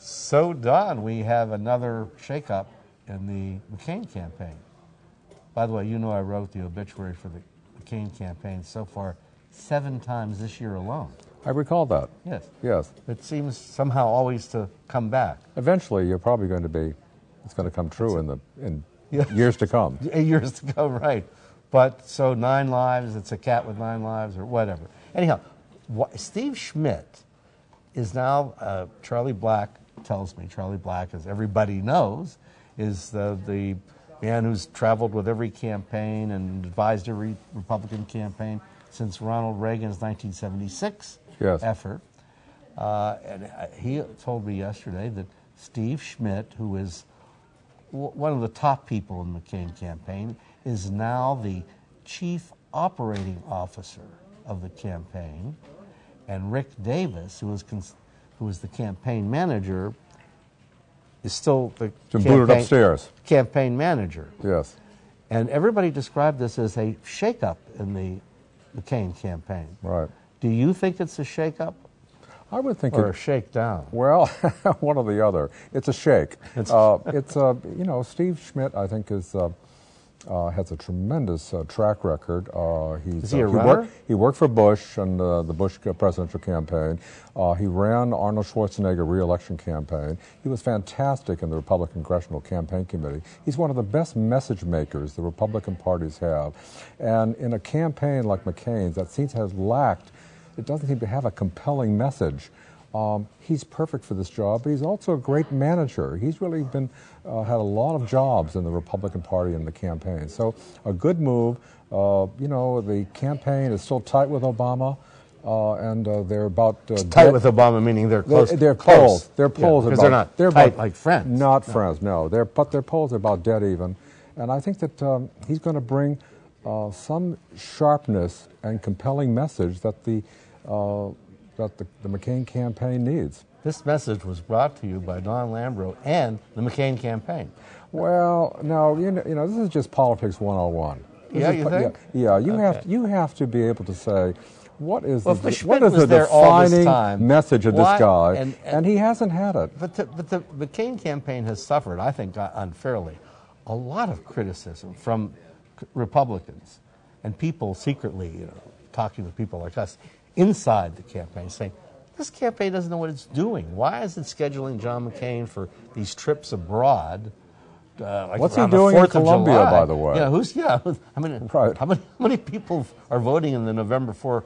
So, Don, we have another shakeup in the McCain campaign. By the way, you know I wrote the obituary for the McCain campaign so far 7 times this year alone. I recall that. Yes. Yes. It seems somehow always to come back. Eventually, you're probably going to be, it's going to come true in years to come. Years to come, right. But so 9 lives, it's a cat with 9 lives or whatever. Anyhow, Steve Schmidt is now, Charlie Black tells me, Charlie Black, as everybody knows, is the man who's traveled with every campaign and advised every Republican campaign since Ronald Reagan's 1976 effort. And he told me yesterday that Steve Schmidt, who is one of the top people in the McCain campaign, is now the chief operating officer of the campaign, and Rick Davis, who was the campaign manager, is still the booted upstairs campaign manager. Yes. And everybody described this as a shakeup in the McCain campaign. Right. Do you think it's a shakeup? I would think or a shakedown. Well, one or the other. It's a shake. It's you know, Steve Schmidt, I think, has a tremendous track record. Is he a runner? He worked for Bush and the Bush presidential campaign. He ran Arnold Schwarzenegger re-election campaign. He was fantastic in the Republican Congressional Campaign Committee. He's one of the best message makers the Republican parties have. And in a campaign like McCain's that seems to have lacked, it doesn't seem to have a compelling message. He's perfect for this job, but he's also a great manager. He's really been had a lot of jobs in the Republican Party and the campaign. So a good move. You know, the campaign is still tight with Obama, and they're about tight with Obama, meaning they're close. They're close. Their polls because they're tight about, like friends. Not friends. No, but their polls are about dead even, and I think that he's going to bring some sharpness and compelling message that the McCain campaign needs. This message was brought to you by Don Lambro and the McCain campaign. Well, no, you know, this is just politics 101. Yeah, you think? Yeah, you have to be able to say, what is the defining message of this guy, and he hasn't had it. But the McCain campaign has suffered, I think, unfairly, a lot of criticism from Republicans and people secretly, you know, talking to people like us inside the campaign, saying, this campaign doesn't know what it's doing. Why is it scheduling John McCain for these trips abroad? Like what's he doing in Colombia, by the way? How many people are voting in the November 4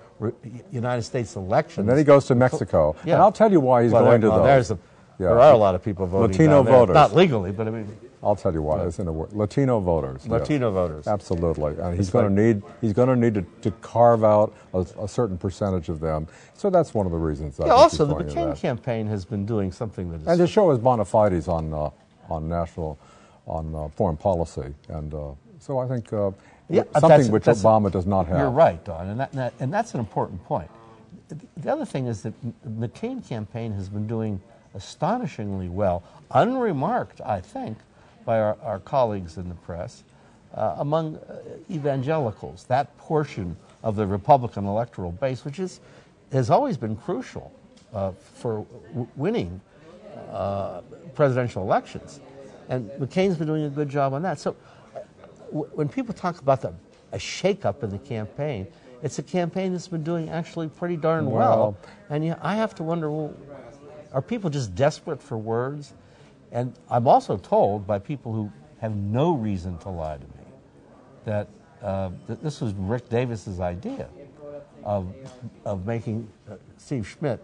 United States election? And then he goes to Mexico. Yeah. And I'll tell you why he's going to those. There are a lot of people voting Latino voters. Not legally, but I mean... I'll tell you why. It's in a word. Latino voters. Latino voters. Absolutely. And he's going to need to carve out a certain percentage of them. So that's one of the reasons. Also, the McCain campaign has been doing something that is... And to show his bona fides on foreign policy. And so I think something which Obama does not have. You're right, Don. And that's an important point. The other thing is that the McCain campaign has been doing astonishingly well, unremarked, I think, by our colleagues in the press, among evangelicals, that portion of the Republican electoral base, which has always been crucial for winning presidential elections. And McCain's been doing a good job on that. So when people talk about a shakeup in the campaign, it's a campaign that's been doing actually pretty darn well. And I have to wonder, well, are people just desperate for words? And I'm also told by people who have no reason to lie to me that this was Rick Davis's idea of making Steve Schmidt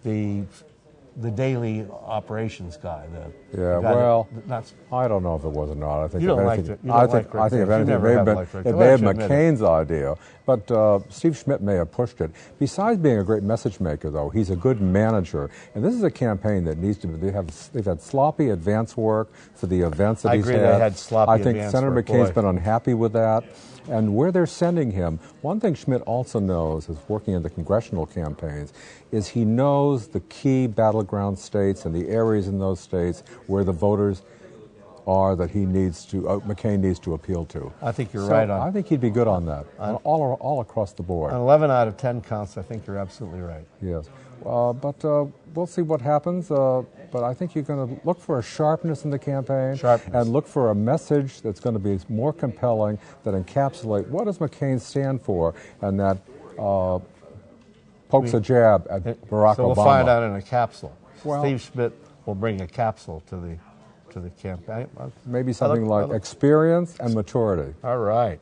the daily operations guy. I don't know if it was or not. I think you don't like it. I think if anything, it may have been McCain's idea, but Steve Schmidt may have pushed it. Besides being a great message maker, though, he's a good manager, and this is a campaign that needs to be. They've had sloppy advance work for the events that he's had. They had sloppy I think advance Senator work. McCain's been unhappy with that. And where they're sending him, one thing Schmidt also knows, is working in the congressional campaigns, is he knows the key battleground states and the areas in those states where the voters are that McCain needs to appeal to. I think you're right on. I think he'd be good on that, all across the board. On 11 out of 10 counts, I think you're absolutely right. Yes. But we'll see what happens. But I think you're going to look for a sharpness in the campaign and look for a message that's going to be more compelling, that encapsulate what does McCain stand for, and that pokes a jab at Barack Obama. So we'll find out in a capsule. Well, Steve Schmidt will bring a capsule to the campaign. Maybe something like experience and maturity. All right.